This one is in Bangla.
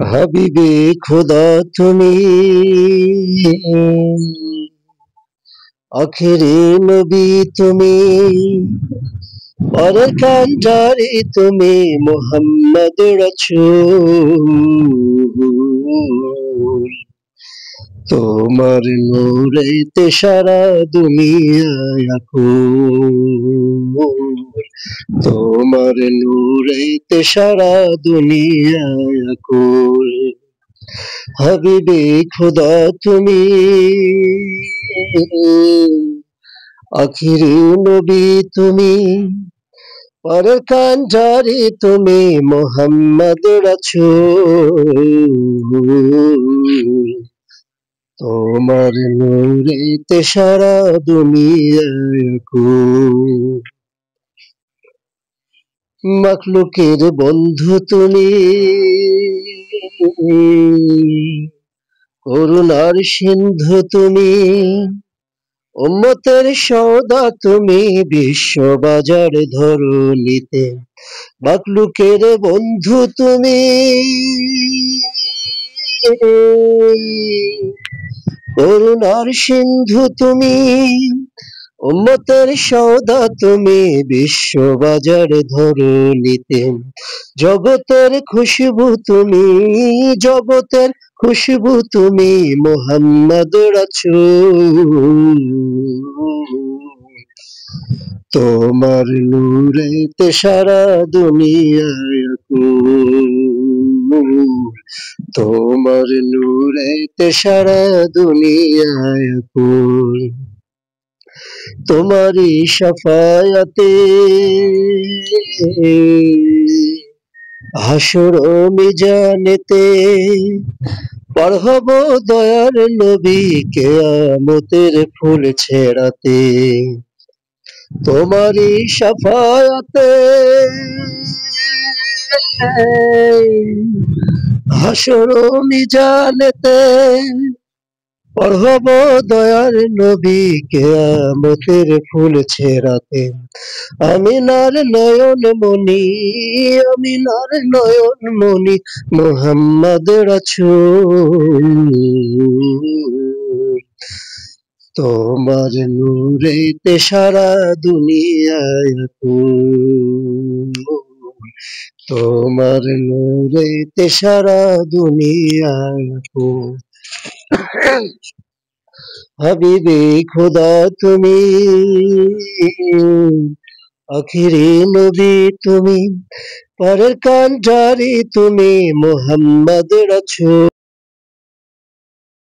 হাবিবে খোদা তুমি আখেরি নবী তুমি পরের কান্ডারি তুমি মোহাম্মদ রাসূল তোমার নূরেতে সারা দুনিয়ায় আকুল তোমার নূরেতে সারা দুনিয়ায় আকুল হাবিবে খোদা তুমি আখিরি নবী তুমি পরের কান্ডারি তুমি মোহাম্মদ রাসূল তোমার নূরেতে সারা দুনিয়ায় আকুল মাখলুকের বন্ধু তুমি করুণার সিন্ধু তুমি উম্মতের সওদা তুমি বিশ্ববাজার ধরণীতে মাখলুকের বন্ধু তুমি করুণার সিন্ধু তুমি উম্মতের সওদা তুমি বিশ্ববাজার ধরণীতে জগতের খুশবু তুমি জগতের খুশবু তুমি মোহাম্মদ রাসূল তোমার নূরেতে সারা দুনিয়ায় আকুল তোমার নূরেতে সারা দুনিয়ায় আকুল তোমারি শাফায়াতে হাসর মিজানেতে পার হব দয়ার নবী কিয়ামতের ফুল ছেড়াতে তোমারি শাফায়াতে হাসর মিজানেতে পার হব দয়ার নবী কিয়ামতের ফুল ছেড়াতে আমিনার নয়ন মনি মোহাম্মদ রাসূল তোমার নূরেতে সারা দুনিয়ায় আকুল তোমার নূরেতে সারা দুনিয়ায় আকুল হাবিবে খোদা তুমি আখিরি নবী তুমি পরের কান্ডারি তুমি মোহাম্মদ রাসূল